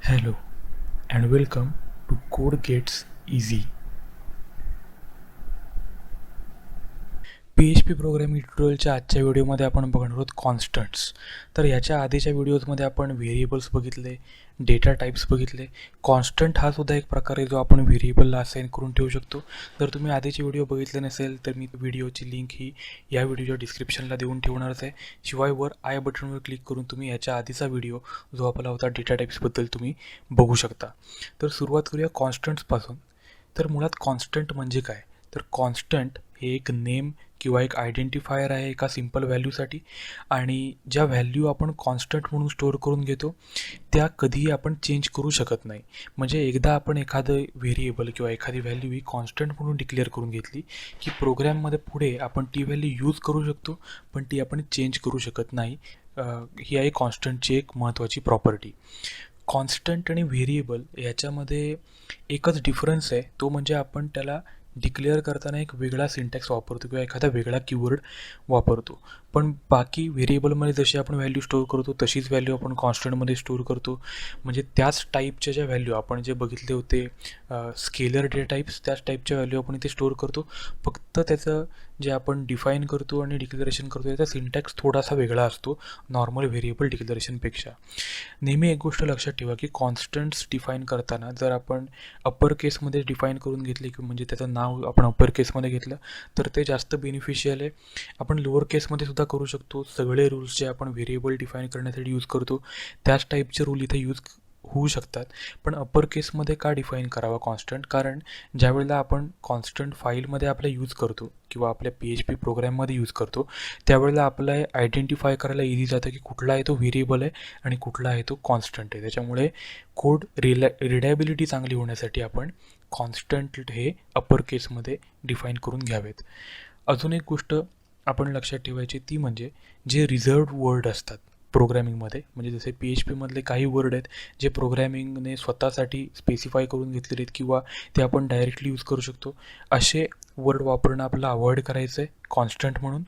Hello and welcome to Code Gets Easy. PHP programming ट्युटोरियलच्या आजच्या व्हिडिओमध्ये आपण बघणार आहोत कॉन्स्टंट्स. तर याच्या आधीच्या व्हिडिओजमध्ये आपण व्हेरिएबल्स बघितले, डेटा टाईप्स बघितले. कॉन्स्टंट हा सुद्धा एक प्रकार आहे जो आपण व्हेरिएबलला असाइन करून ठेवू शकतो. जर तुम्ही आधीचे व्हिडिओ बघितले नसेल तर मी व्हिडिओची लिंक ही या व्हिडिओच्या डिस्क्रिप्शनला देऊन ठेवणारच आहे. शिवाय वर आय बटनवर क्लिक करून तुम्ही याच्या आधीचा व्हिडिओ जो आपला होता डेटा टाईप्सबद्दल तुम्ही बघू शकता. तर सुरुवात करूया कॉन्स्टंट्सपासून. तर मुळात कॉन्स्टंट म्हणजे काय? तर कॉन्स्टंट हे एक नेम किंवा एक आयडेंटिफायर आहे एका सिंपल व्हॅल्यूसाठी, आणि ज्या व्हॅल्यू आपण कॉन्स्टंट म्हणून स्टोअर करून घेतो त्या कधीही आपण चेंज करू शकत नाही. म्हणजे एकदा आपण एखादं व्हेरिएबल किंवा एखादी व्हॅल्यू ही कॉन्स्टंट म्हणून डिक्लेअर करून घेतली की प्रोग्रॅममध्ये पुढे आपण ती व्हॅल्यू यूज करू शकतो, पण ती आपण चेंज करू शकत नाही. ही आहे कॉन्स्टंटची एक महत्त्वाची प्रॉपर्टी. कॉन्स्टंट आणि व्हेरिएबल याच्यामध्ये एकच डिफरन्स आहे, तो म्हणजे आपण त्याला डिक्लेअर करताना एक वेगळा सिंटॅक्स वापरतो किंवा एखादा वेगळा कीवर्ड वापरतो. पण बाकी व्हेरिएबलमध्ये जशी आपण व्हॅल्यू स्टोअर करतो तशीच व्हॅल्यू आपण कॉन्स्टंटमध्ये स्टोअर करतो. म्हणजे त्याच टाईपच्या ज्या व्हॅल्यू आपण जे बघितले होते स्केलर डेटा टाईप्स, त्याच टाईपच्या व्हॅल्यू आपण इथे स्टोअर करतो. फक्त त्याचं जे आपण डिफाईन करतो आणि डिक्लेरेशन करतो त्याचा सिंटॅक्स थोडासा वेगळा असतो नॉर्मल व्हेरिएबल डिक्लेरेशनपेक्षा. नेहमी एक गोष्ट लक्षात ठेवा की कॉन्स्टंट्स डिफाईन करताना जर आपण अप्पर केसमध्ये डिफाईन करून घेतले की म्हणजे त्याचं नाव आपण अप्पर केसमध्ये घेतलं तर ते जास्त बेनिफिशियल आहे. आपण लोअर केसमध्ये सुद्धा करू शकतो. सगळे रूल्स जे आपण व्हेरिएबल डिफाईन करण्यासाठी यूज करतो त्याच टाईपचे रूल इथे यूज होऊ शकतात. पण अप्पर केसमध्ये का डिफाईन करावा कॉन्स्टंट? कारण ज्यावेळेला आपण कॉन्स्टंट फाईलमध्ये आपल्या यूज करतो किंवा आपल्या PHP प्रोग्रॅममध्ये यूज करतो त्यावेळेला आपल्याला आयडेंटिफाय करायला इझी जातं की कुठला आहे तो व्हेरिएबल आहे आणि कुठला आहे तो कॉन्स्टंट आहे. त्याच्यामुळे कोड रिलायबिलिटी चांगली होण्यासाठी आपण कॉन्स्टंट हे अप्पर केसमध्ये डिफाईन करून घ्यावेत. अजून एक गोष्ट आपण लक्षात ठेवायची ती म्हणजे जे रिझर्व्ड वर्ड असतात प्रोग्रॅमिंगमध्ये, म्हणजे जसे PHPमधले काही वर्ड आहेत जे प्रोग्रॅमिंगने स्वतःसाठी स्पेसिफाय करून घेतलेले आहेत किंवा ते आपण डायरेक्टली यूज करू शकतो, असे वर्ड वापरणं आपल्याला अवॉइड करायचं आहे कॉन्स्टंट म्हणून.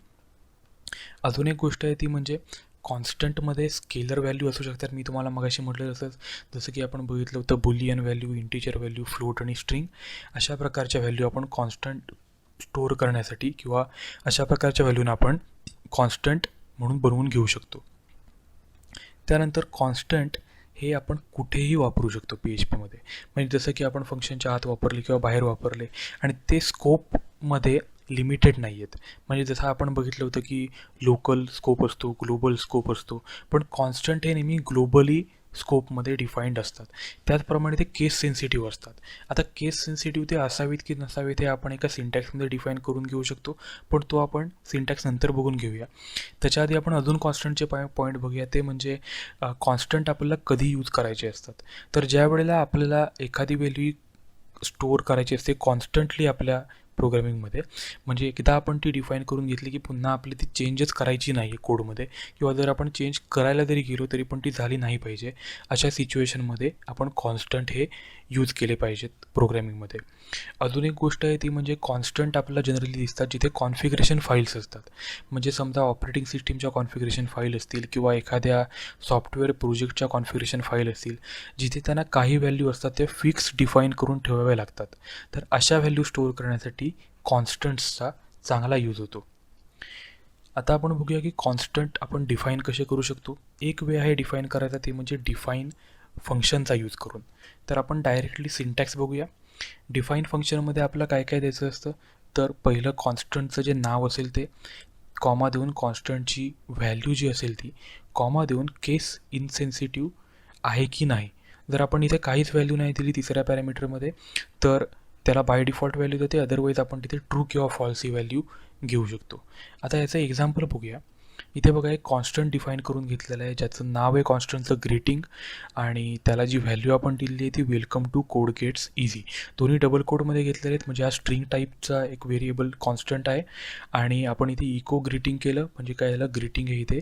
अजून एक गोष्ट आहे ती म्हणजे कॉन्स्टंटमध्ये स्केलर व्हॅल्यू असू शकतात. मी तुम्हाला मगाशी म्हटलं जसं की आपण बघितलं होतं Boolean value, integer value, float आणि स्ट्रिंग. अशा प्रकारच्या व्हॅल्यू आपण कॉन्स्टंट स्टोअर करण्यासाठी किंवा अशा प्रकारच्या व्हॅल्यूनं आपण कॉन्स्टंट म्हणून बनवून घेऊ शकतो. त्यानंतर कॉन्स्टंट हे आपण कुठेही वापरू शकतो PHPमध्ये. म्हणजे जसं की आपण फंक्शनच्या आत वापरले किंवा बाहेर वापरले आणि ते स्कोपमध्ये लिमिटेड नाही आहेत. म्हणजे जसं आपण बघितलं होतं की लोकल स्कोप असतो, ग्लोबल स्कोप असतो, पण कॉन्स्टंट हे नेहमी ग्लोबली स्कोपमध्ये डिफाईंड असतात. त्याचप्रमाणे ते केस सेन्सिटिव्ह असतात. आता केस सेन्सिटिव्ह ते असावेत की नसावेत हे आपण एका सिंटॅक्समध्ये डिफाईन करून घेऊ शकतो, पण तो आपण सिंटॅक्स नंतर बघून घेऊया. त्याच्या आधी आपण अजून कॉन्स्टंटचे पॉईंट बघूया, ते म्हणजे कॉन्स्टंट आपल्याला कधी यूज करायचे असतात. तर ज्या वेळेला आपल्याला एखादी व्हॅल्यू स्टोअर करायची असते कॉन्स्टंटली आपल्या प्रोग्रामिंगमध्ये, म्हणजे एकदा आपण ती डिफाईन करून घेतली की पुन्हा आपली ती चेंजच करायची नाही आहे कोडमध्ये, किंवा जर आपण चेंज करायला जरी गेलो तरी पण ती झाली नाही पाहिजे, अशा सिच्युएशनमध्ये आपण कॉन्स्टंट हे यूज केले पाहिजेत प्रोग्रामिंगमध्ये. अजून एक गोष्ट आहे ती म्हणजे कॉन्स्टंट आपल्याला जनरली दिसतात जिथे कॉन्फिगरेशन फाईल्स असतात. म्हणजे समजा ऑपरेटिंग सिस्टीमच्या कॉन्फिगरेशन फाईल असतील किंवा एखाद्या सॉफ्टवेअर प्रोजेक्टच्या कॉन्फिगरेशन फाईल असतील जिथे त्यांना काही व्हॅल्यू असतात ते फिक्स डिफाईन करून ठेवाव्या लागतात. तर अशा व्हॅल्यू स्टोअर करण्यासाठी कॉन्स्टंट्सचा चांगला यूज होतो. आता आपण बघूया की कॉन्स्टंट आपण डिफाईन कसे करू शकतो. एक वे आहे डिफाईन करायचा, ते म्हणजे डिफाईन फंक्शनचा यूज करून. तर आपण डायरेक्टली सिंटॅक्स बघूया. डिफाईन फंक्शनमध्ये आपल्याला काय काय द्यायचं असतं, तर पहिलं कॉन्स्टंटचं जे नाव असेल ते, कॉमा देऊन कॉन्स्टंटची व्हॅल्यू जी असेल ती, कॉमा देऊन केस इनसेन्सिटिव्ह आहे की नाही. जर आपण इथे काहीच व्हॅल्यू नाही दिली तिसऱ्या पॅरामीटरमध्ये तर त्याला बाय डिफॉल्ट व्हॅल्यू देते, अदरवाईज आपण तिथे ट्रू किंवा फॉल्स ही व्हॅल्यू घेऊ शकतो. आता याचं एक्झाम्पल बघूया. इथे बघा एक कॉन्स्टंट डिफाईन करून घेतलेलं आहे ज्याचं नाव आहे कॉन्स्टंटचं ग्रीटिंग, आणि त्याला जी व्हॅल्यू आपण दिली आहे ती welcome to code gets easy. दोन्ही डबल कोडमध्ये घेतलेले आहेत, म्हणजे हा स्ट्रिंग टाईपचा एक व्हेरिएबल कॉन्स्टंट आहे. आणि आपण इथे इको ग्रीटिंग केलं म्हणजे काय झालं, ग्रीटिंग हे इथे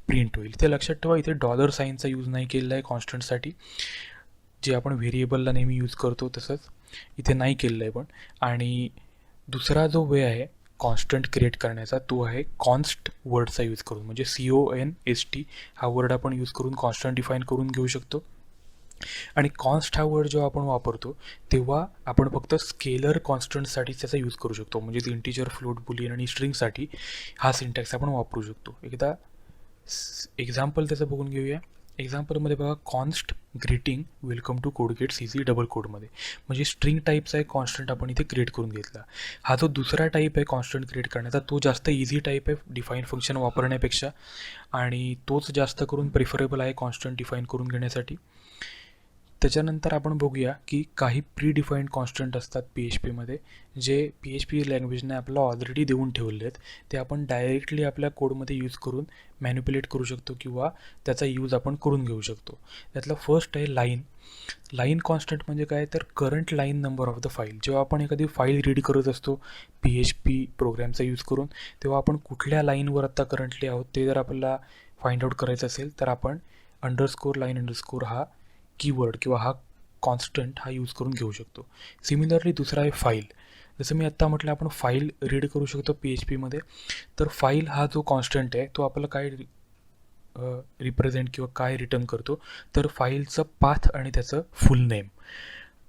प्रिंट होईल. इथे लक्षात ठेवा इथे डॉलर साईनचा यूज नाही केलेला आहे कॉन्स्टंटसाठी, जे आपण व्हेरिएबलला नेहमी यूज करतो तसंच इथे नाही केलेलं आहे पण. आणि दुसरा जो वे आहे कॉन्स्टंट क्रिएट करण्याचा तो आहे कॉन्स्ट वर्डचा यूज करून, म्हणजे CONST हा वर्ड आपण यूज करून कॉन्स्टंट डिफाईन करून घेऊ शकतो. आणि कॉन्स्ट हा वर्ड जेव्हा आपण वापरतो तेव्हा आपण फक्त स्केलर कॉन्स्टंटसाठीच त्याचा यूज करू शकतो. म्हणजे इंटीजर, फ्लोट, बुलियन आणि स्ट्रिंगसाठी हा सिंटॅक्स आपण वापरू शकतो. एकदा एक्झाम्पल त्याचं बघून घेऊया. एक्झाम्पलमध्ये बघा, const greeting welcome to Codegate CC double कोडमध्ये, म्हणजे स्ट्रिंग टाईपचा एक कॉन्स्टंट आपण इथे क्रिएट करून घेतला. हा जो दुसरा टाईप आहे कॉन्स्टंट क्रिएट करण्याचा, तो जास्त इझी टाईप आहे डिफाईन फंक्शन वापरण्यापेक्षा, आणि तोच जास्त करून प्रिफरेबल आहे कॉन्स्टंट डिफाईन करून घेण्यासाठी. त्याच्यानंतर आपण बघूया की काही प्री डिफाईन्ड कॉन्स्टंट असतात PHPमध्ये, जे PHP लँग्वेजने आपल्याला ऑलरेडी देऊन ठेवले आहेत. ते आपण डायरेक्टली आपल्या कोडमध्ये यूज करून मॅन्युप्युलेट करू शकतो किंवा त्याचा यूज आपण करून घेऊ शकतो. त्यातलं फर्स्ट आहे लाईन. लाईन कॉन्स्टंट म्हणजे काय, तर current line number of the file. जेव्हा आपण एखादी फाईल रीड करत असतो PHP प्रोग्रॅमचा यूज करून, तेव्हा आपण कुठल्या लाईनवर आत्ता करंटली आहोत ते जर आपल्याला फाइंड आउट करायचं असेल तर आपण _लाईन _ हा कीवर्ड किंवा हा कॉन्स्टंट हा यूज करून घेऊ शकतो. सिमिलरली दुसरा आहे फाईल. जसं मी आत्ता म्हटलं, आपण फाईल रीड करू शकतो PHPमध्ये. तर फाईल हा जो कॉन्स्टंट आहे तो आपल्याला काय रिप्रेझेंट किंवा काय रिटर्न करतो, तर फाईलचं पाथ आणि त्याचं फुल नेम.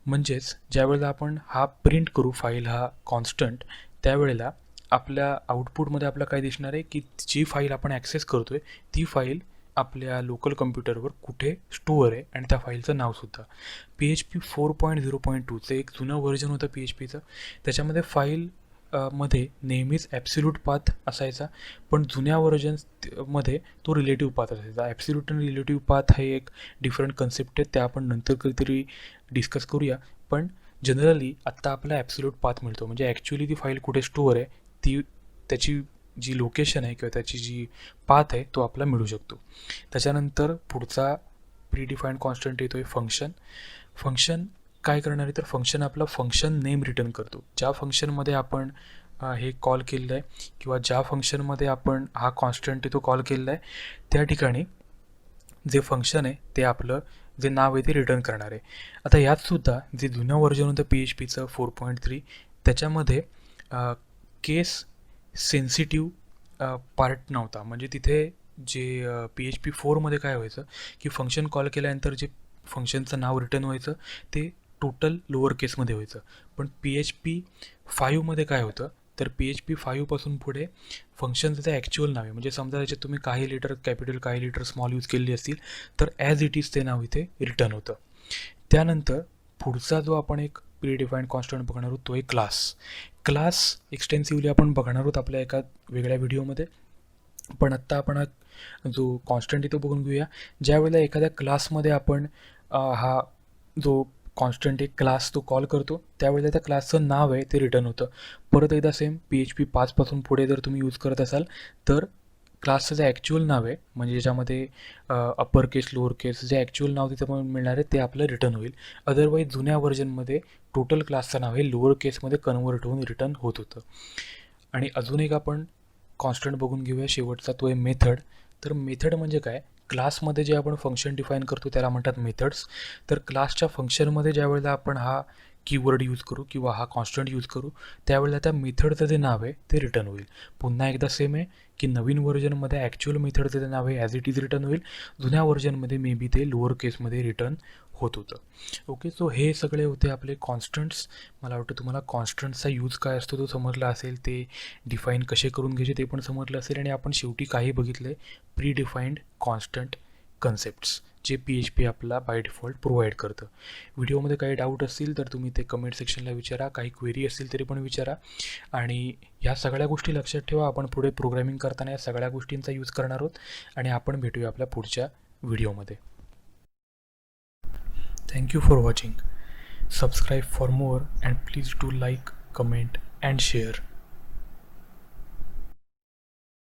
म्हणजेच ज्यावेळेला आपण हा प्रिंट करू फाईल हा कॉन्स्टंट, त्यावेळेला आपल्या आउटपुटमध्ये आपल्याला काय दिसणार आहे की जी फाईल आपण ॲक्सेस करतो आहे ती फाईल आपल्या लोकल कम्प्युटरवर कुठे स्टोअर आहे आणि त्या फाईलचं नावसुद्धा. PHP 4.0.2चं एक जुनं व्हर्जन होतं PHPचं. त्याच्यामध्ये फाईल मध्ये नेहमीच ॲब्सोल्यूट पाथ असायचा, पण जुन्या व्हर्जन्समध्ये तो रिलेटिव्ह पाथ असायचा. ॲब्सोल्यूट आणि रिलेटिव्ह पाथ हे एक डिफरंट कन्सेप्ट आहे, त्या आपण नंतर कधीतरी डिस्कस करूया. पण जनरली आत्ता आपल्याला ॲब्सोल्यूट पाथ मिळतो, म्हणजे ॲक्च्युली ती फाईल कुठे स्टोअर आहे ती, त्याची जी लोकेशन आहे किंवा त्याची जी पाथ आहे तो आपल्याला मिळू शकतो. त्याच्यानंतर पुढचा प्री डिफाईन्ड कॉन्स्टंट येतो आहे फंक्शन. फंक्शन काय करणार आहे, तर फंक्शन आपलं फंक्शन नेम रिटर्न करतो. ज्या फंक्शनमध्ये आपण हे कॉल केलेलं आहे किंवा ज्या फंक्शनमध्ये आपण हा कॉन्स्टंट आहे तो कॉल केलेला आहे, त्या ठिकाणी जे फंक्शन आहे ते आपलं जे नाव आहे ते रिटर्न करणार आहे. आता यातसुद्धा जे जुनं व्हर्जन होतं PHPचं 4.3, त्याच्यामध्ये केस सेन्सिटिव्ह पार्ट नव्हता. म्हणजे तिथे जे PHP 4मध्ये काय व्हायचं की फंक्शन कॉल केल्यानंतर जे फंक्शनचं नाव रिटर्न व्हायचं ते टोटल लोअर केसमध्ये व्हायचं. पण PHP 5मध्ये काय होतं, तर PHP 5पासून पुढे फंक्शनचं ते ॲक्च्युअल नाव आहे. म्हणजे समजा त्याच्यात तुम्ही काही लिटर कॅपिटल काही लिटर स्मॉल यूज केलेली असतील तर ॲज इट इज ते नाव इथे रिटर्न होतं. त्यानंतर पुढचा जो आपण एक प्री डिफाईन्ड कॉन्स्टंट बघणार आहोत तो आहे क्लास. क्लास एक्सटेन्सिव्हली आपण बघणार आहोत आपल्या एका वेगळ्या व्हिडिओमध्ये, पण आत्ता आपण जो कॉन्स्टंट इथं बघून घेऊया. ज्यावेळेला एखाद्या क्लासमध्ये आपण हा जो कॉन्स्टंट एक क्लास तो कॉल करतो, त्यावेळेला त्या क्लासचं नाव आहे ते रिटर्न होतं. परत एकदा सेम PHP 5पासून पुढे जर तुम्ही यूज करत असाल तर क्लासचं जे ॲक्च्युअल नाव आहे, म्हणजे ज्याच्यामध्ये अप्पर केस लोअर केस जे ॲक्च्युअल नाव तिथे पण मिळणार आहे ते आपलं रिटर्न होईल. अदरवाईज जुन्या व्हर्जनमध्ये टोटल क्लासचं नाव हे लोअर केसमध्ये कन्वर्ट होऊन रिटर्न होत होतं. आणि अजून एक आपण कॉन्स्टंट बघून घेऊया शेवटचा, तो आहे मेथड. तर मेथड म्हणजे काय, क्लासमध्ये जे आपण फंक्शन डिफाईन करतो त्याला म्हणतात मेथड्स. तर क्लासच्या फंक्शनमध्ये ज्यावेळेला आपण हा कीवर्ड यूज करू किंवा हा कॉन्स्टंट यूज करू, त्यावेळेला त्या मेथडचं जे नाव आहे ते रिटर्न होईल. पुन्हा एकदा सेम आहे की नवीन व्हर्जनमध्ये ॲक्च्युअल मेथडचं जे नाव आहे ॲज इट इज रिटर्न होईल. जुन्या व्हर्जनमध्ये मे बी ते लोअर केसमध्ये रिटर्न होत होतं. ओके, सो हे सगळे होते आपले कॉन्स्टंट्स. मला वाटतं तुम्हाला कॉन्स्टंट्सचा यूज काय असतो तो समजला असेल, ते डिफाईन कसे करून घ्यायचे ते पण समजलं असेल, आणि आपण शेवटी काही बघितले प्री डिफाईन्ड कॉन्स्टंट कन्सेप्ट्स जे PHP आपला बाय डिफॉल्ट प्रोव्हाइड करतं. व्हिडिओमध्ये काही डाऊट असतील तर तुम्ही ते कमेंट सेक्शनला विचारा, काही क्वेरी असतील तरी पण विचारा. आणि ह्या सगळ्या गोष्टी लक्षात ठेवा, आपण पुढे प्रोग्रामिंग करताना या सगळ्या गोष्टींचा यूज करणार आहोत. आणि आपण भेटूया आपल्या पुढच्या व्हिडिओमध्ये. Thank you for watching. Subscribe for more and please do like, comment and share.